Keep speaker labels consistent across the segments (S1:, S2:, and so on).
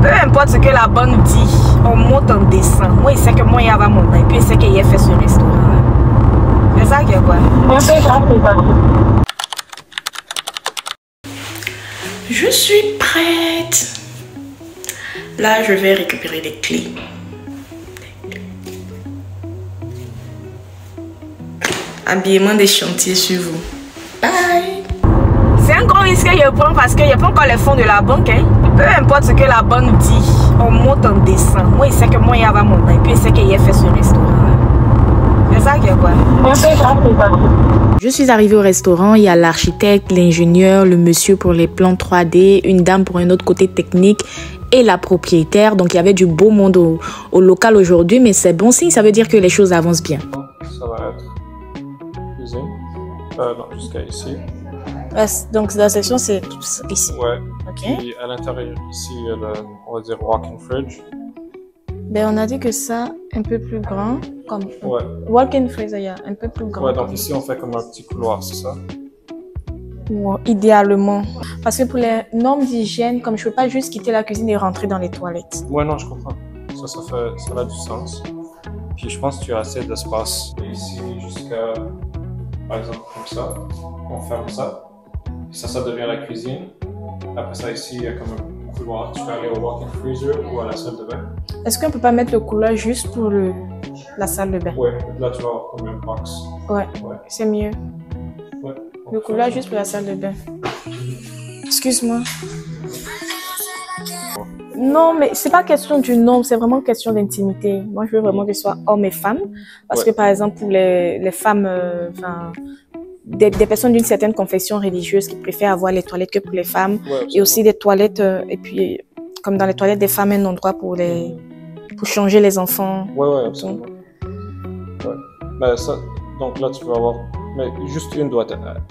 S1: Peu importe ce que la banque dit, on monte, on descend. Moi, il sait que moi, il va monter. Et puis, il sait qu'il a fait ce restaurant. C'est ça qui est quoi? Je suis prête. Là, je vais récupérer les clés. Habillement des chantiers sur vous. Bye. C'est un grand risque que je prends parce qu'il n'y a pas encore les fonds de la banque. Hein. Peu importe ce que la banque dit, on monte, on descend. Moi, il sait que moi, il va monter. Et puis, il sait qu'il a fait ce restaurant. C'est ça qui est quoi? Je suis arrivée au restaurant. Il y a l'architecte, l'ingénieur, le monsieur pour les plans 3D, une dame pour un autre côté technique et la propriétaire. Donc, il y avait du beau monde au local aujourd'hui. Mais c'est bon signe, ça veut dire que les choses avancent bien.
S2: Ça va être cuisine. Non, jusqu'à ici.
S1: Donc la section c'est ici.
S2: Ouais.
S1: Ok.
S2: Puis à l'intérieur ici, il y a le, on va dire walk-in fridge.
S1: Ben on a dit que ça un peu plus grand, comme
S2: Ouais.
S1: walk-in freezer, un peu plus grand.
S2: Ouais, donc ici on fait comme un petit couloir, c'est ça?
S1: Ouais, idéalement. Parce que pour les normes d'hygiène, comme je peux pas juste quitter la cuisine et rentrer dans les toilettes.
S2: Ouais, non, je comprends. Ça a du sens. Puis je pense que tu as assez d'espace. Ici jusqu'à, par exemple, comme ça. On ferme ça. Ça devient la cuisine. Après ça, ici, il y a comme un couloir. Tu peux aller au walk-in freezer ou à la salle de bain.
S1: Est-ce qu'on peut pas mettre le couloir juste pour la salle de bain?
S2: Ouais, là, tu vas avoir comme une box.
S1: Ouais, c'est mieux.
S2: Ouais.
S1: Le couloir juste pour la salle de bain. Excuse-moi. Non, mais c'est pas question du nombre, c'est vraiment question d'intimité. Moi, je veux vraiment que ce soit hommes et femmes. Parce que, par exemple, pour les femmes, des personnes d'une certaine confession religieuse qui préfèrent avoir les toilettes que pour les femmes.
S2: Ouais,
S1: et aussi des toilettes, et puis, comme dans les toilettes des femmes, un endroit pour changer les enfants.
S2: Ouais, absolument. Ouais. Ben, ça, donc là, tu vas avoir... Mais juste une doit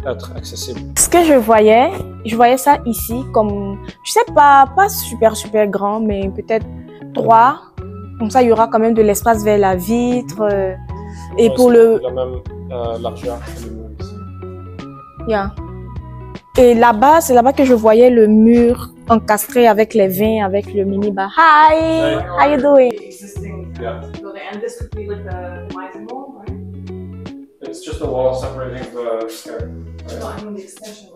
S2: être accessible.
S1: Ce que je voyais ça ici comme, je sais pas super grand, mais peut-être 3. Comme ça, il y aura quand même de l'espace vers la vitre. Et
S2: Ouais,
S1: pour le...
S2: la même largeur que le mur ici.
S1: Yeah. Et là-bas, c'est là-bas que je voyais le mur encastré avec les vins, avec le minibar. Hi! How you doing?
S2: Yeah.
S3: And this could be like the rising wall, right?
S2: It's just a wall separating the stair.
S3: No, I mean the extension.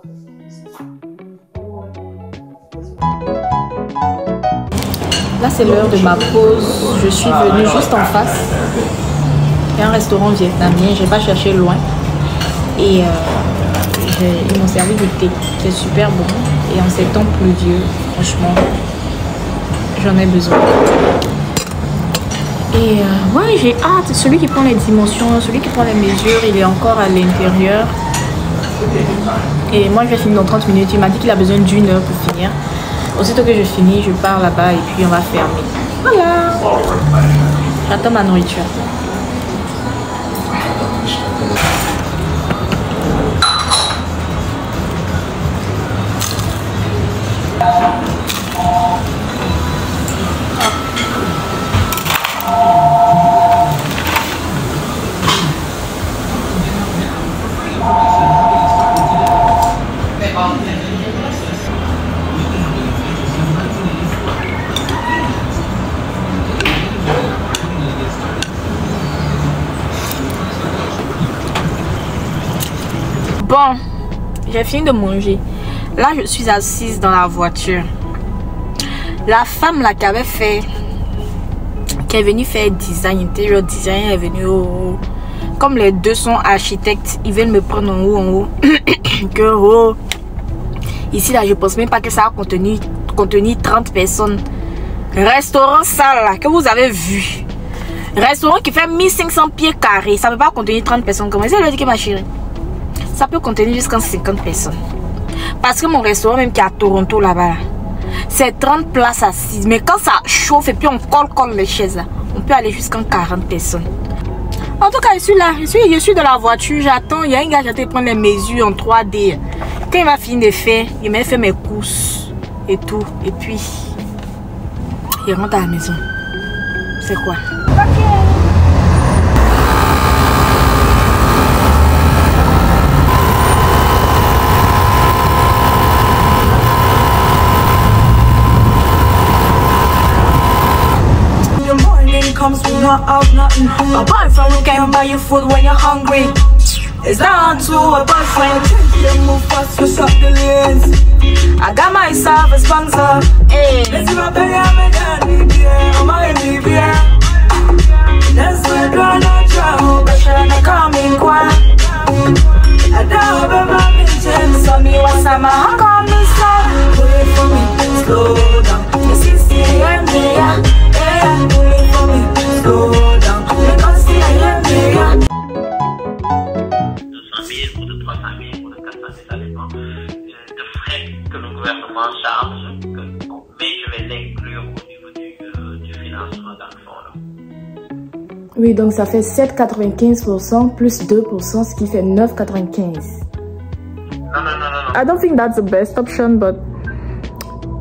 S1: Là, c'est l'heure de ma pause. Je suis venue juste en face. Il y a un restaurant vietnamien. Je n'ai pas cherché loin. Et ils m'ont servi du thé. C'est super bon. Et en ces temps pluvieux, franchement, j'en ai besoin. Et ouais, j'ai hâte. Celui qui prend les dimensions, celui qui prend les mesures, il est encore à l'intérieur. Et moi, je vais finir dans 30 minutes. Il m'a dit qu'il a besoin d'1 heure pour finir. Aussitôt que je finis, je pars là-bas et puis on va fermer. Voilà. J'attends ma nourriture. Bon, j'ai fini de manger. Là, je suis assise dans la voiture. La femme là qui est venue faire design, interior design, est venue comme les deux sont architectes, ils viennent me prendre en haut. Que ici là, je pense même pas que ça va contenir 30 personnes. Restaurant sale là, que vous avez vu. Restaurant qui fait 1500 pieds carrés, ça peut pas contenir 30 personnes. Comment ça veut dire que ma chérie? Ça peut contenir jusqu'à 50 personnes. Parce que mon restaurant, même qui est à Toronto là-bas, c'est 30 places assises. Mais quand ça chauffe et puis on colle les chaises là, on peut aller jusqu'à 40 personnes. En tout cas, je suis là, je suis dans la voiture, j'attends. Il y a un gars qui a été prendre les mesures en 3D. Quand il va finir de faire, il m'a fait mes courses et tout. Et puis, il rentre à la maison. C'est quoi?
S4: slums, we not have nothing. A boyfriend who can buy you food when you're hungry. It's down to a boyfriend. They move fast, push up the lanes. I got myself a sponsor. Hey. Let's see my baby, I'm in Libya. I'm in Libya. Let's go down the travel, but you're not coming quiet. I don't remember me, James. So me was a man, call me son. Wait for me, slow down. This is the NBA. Yeah, wait for me, slow down. Because the NBA.
S5: 200 000 ou de 300 000 ou de 400 000, ça dépend de frais que le gouvernement charge, mais je vais l'inclure au niveau du financement dans le fond. Là.
S1: Oui, donc ça fait 7,95% plus 2%, ce qui fait 9,95%.
S5: Non.
S1: I don't think that's the best option, but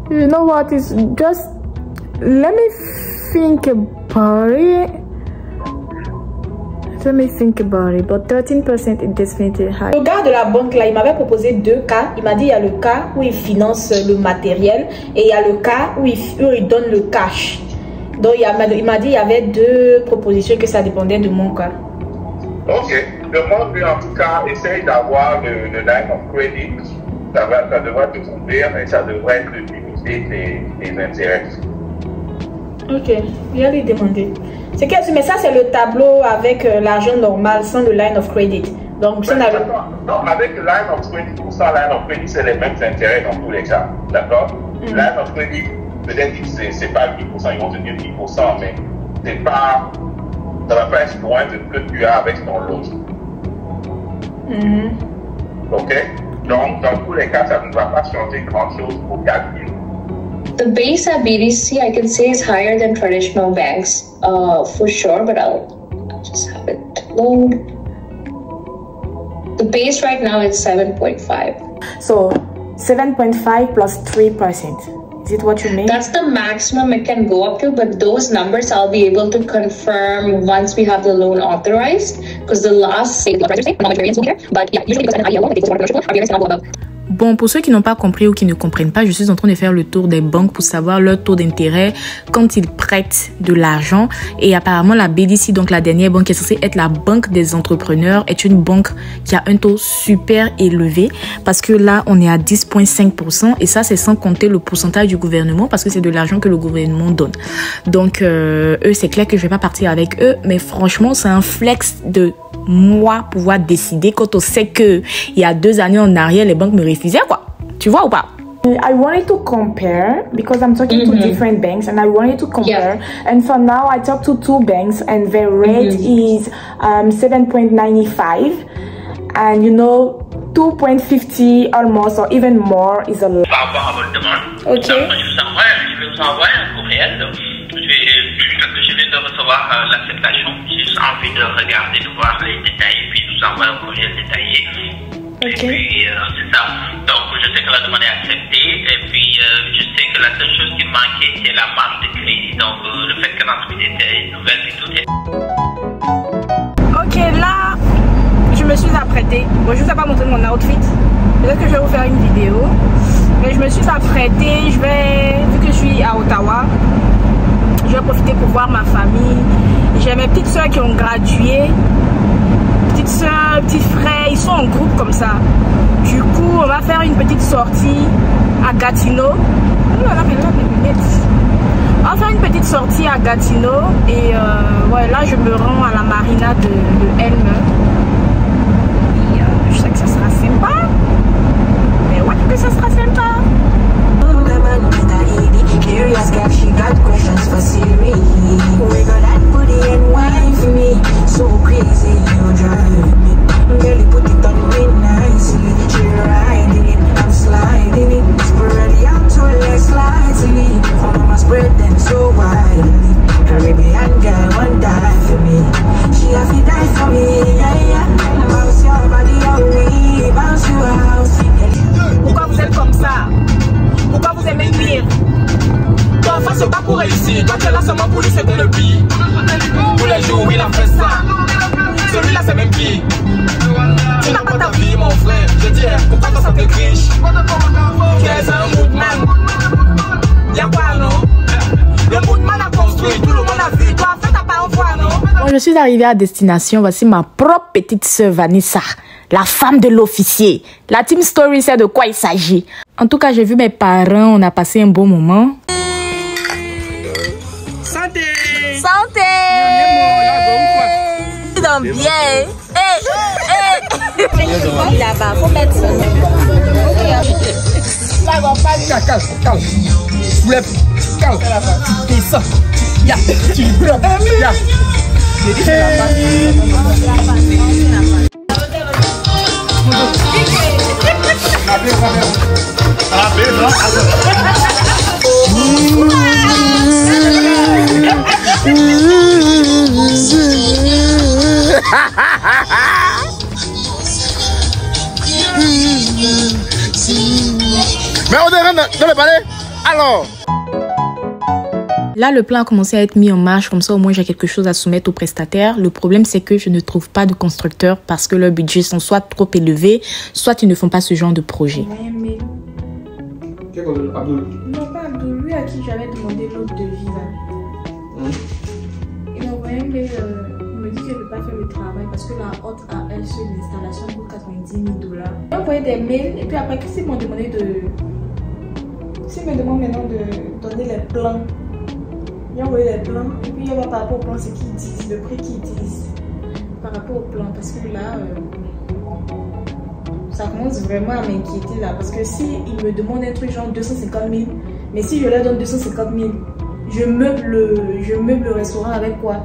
S1: you know what? It's just let me think about it. Let me think about it, but 13% is definitely high. Le gars de la banque là, il m'avait proposé deux cas. Il m'a dit il y a le cas où il finance le matériel et il y a le cas où il donne le cash. Donc il m'a dit il y avait deux propositions que ça dépendait de mon cas.
S6: Ok, demande-lui en tout cas, essaye d'avoir le line of credit. Ça devrait te couvrir et ça devrait te limiter tes intérêts. Ok, je vais lui demander.
S1: C'est que, mais ça c'est le tableau avec l'argent normal sans le line of credit. Donc ça n'a
S6: non, avec le line of credit ou sans line of credit, c'est les mêmes intérêts dans tous les cas. D'accord? Line of credit, peut-être que c'est pas 8%, ils vont te dire 10%, mais c'est pas, ça va pas être loin de ce que tu as avec ton lot. Ok? Donc dans tous les cas, ça ne va pas changer grand-chose au calcul.
S7: The base at BDC, I can say, is higher than traditional banks, for sure, but I'll just have it load. The base right now is 7.5.
S1: So 7.5 plus 3%. Is it what you mean?
S7: That's the maximum it can go up to, but those numbers I'll be able to confirm once we have the loan authorized, because the last say, but yeah, usually because an ILO, they are very above.
S1: Bon, pour ceux qui n'ont pas compris ou qui ne comprennent pas, je suis en train de faire le tour des banques pour savoir leur taux d'intérêt quand ils prêtent de l'argent. Et apparemment, la BDC, donc la dernière banque qui est censée être la banque des entrepreneurs, est une banque qui a un taux super élevé parce que là, on est à 10,5% et ça, c'est sans compter le pourcentage du gouvernement parce que c'est de l'argent que le gouvernement donne. Donc, eux, c'est clair que je vais pas partir avec eux, mais franchement, c'est un flex de moi pouvoir décider quand on sait que il y a 2 années en arrière les banques me refusaient quoi. Tu vois ou pas? I wanted to compare because I'm talking to different banks and I wanted to compare and for now I talked to 2 banks and their rate is 7.95 and you know 2.50 almost or even more is a lot.
S5: Par rapport à votre demande, je vais vous envoyer un courriel. Je viens de recevoir l'acceptation. J'ai juste envie de regarder, de voir les détails, puis je vous envoie un courriel détaillé. Et puis, c'est ça. Donc, je sais que la demande est acceptée. Et puis, je sais que la seule chose qui manquait, c'est la marge de crédit. Donc, le fait que l'entreprise était nouvelle, puis tout est...
S1: Ok, là, je me suis apprêtée. Bon, je ne vous ai pas montré mon outfit. Peut-être que je vais vous faire une vidéo. Mais je me suis apprêtée. Vu que je suis à Ottawa, je vais profiter pour voir ma famille. J'ai mes petites soeurs qui ont gradué. Petites soeurs, petits frères, ils sont en groupe comme ça. Du coup, on va faire une petite sortie à Gatineau. Oh là là, mais là, mes lunettes. On va faire une petite sortie à Gatineau. Et ouais, là, je me rends à la marina de Elme. Et je sais que ça sera sympa. Mais ouais, que ça sera sympa.
S4: Curious girl, she got questions for Siri. Wiggle that booty and wine for me. So crazy, you drive me. Girl, you put it on me nicely. She riding it, I'm sliding it. Sporelli, I'm totally slightly. For mama spread them so widely. Caribbean girl, one die for me. She have to die for me, yeah, yeah. Bounce your body away, bounce you out.
S1: Pourquoi vous êtes comme ça? Pourquoi vous aimez pire?
S8: Toi, face c'est pas pour réussir. Toi, tu es là seulement pour lui, c'était le pire. Tous les jours, il a fait ça. Celui-là, c'est même pire. Tu n'as pas ta vie, mon frère. Je dis, pourquoi toi, ça te riche? Qu'est-ce un moodman? Y'a quoi, non? Le moodman a construit, tout le monde a vu. Toi, fais ta parole.
S1: je suis arrivée à destination, voici ma propre petite sœur Vanessa, la femme de l'officier. La team story sait de quoi il s'agit. En tout cas, j'ai vu mes parents, on a passé un bon moment.
S8: Santé!
S1: Santé! Donc bien. Là-bas, faut mettre ça.
S8: Calme. Soulève. Calme. Et ça. Ya. Tu bloques. Ya.
S9: Mais on est dans le palais. Alors.
S1: Là, le plan a commencé à être mis en marche, comme ça au moins j'ai quelque chose à soumettre aux prestataires. Le problème, c'est que je ne trouve pas de constructeurs parce que leurs budgets sont soit trop élevés, soit ils ne font pas ce genre de projet.
S8: Abdul?
S3: Non, pas Abdul, lui à qui j'avais demandé l'autre devis. Il m'a envoyé un mail, il me dit qu'elle ne peut pas faire le travail parce que la haute à elle seule, l'installation coûte $90,000. Il m'a envoyé des mails et puis après, s'ils m'ont demandé s'ils me demandent maintenant de donner les plans, il a envoyé les plans et puis il va par rapport au plan, c'est qu'ils utilisent, le prix qu'ils utilisent par rapport au plan parce que là, ça commence vraiment à m'inquiéter là parce que si ils me demandent un truc genre 250 000, mais si je leur donne 250 000, je meuble le restaurant avec quoi?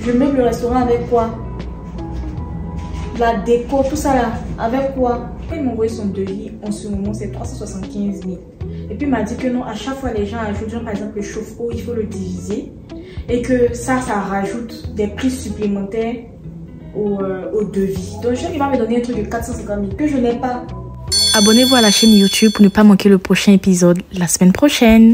S3: Je meuble le restaurant avec quoi? La déco, tout ça là, avec quoi? Il m'a envoyé son devis, en ce moment c'est 375 000. Et puis il m'a dit que non, à chaque fois les gens ajoutent, genre par exemple le chauffe-eau, il faut le diviser. Et que ça rajoute des prix supplémentaires au devis. Donc il va me donner un truc de 450 000 que je n'ai pas.
S1: Abonnez-vous à la chaîne YouTube pour ne pas manquer le prochain épisode la semaine prochaine.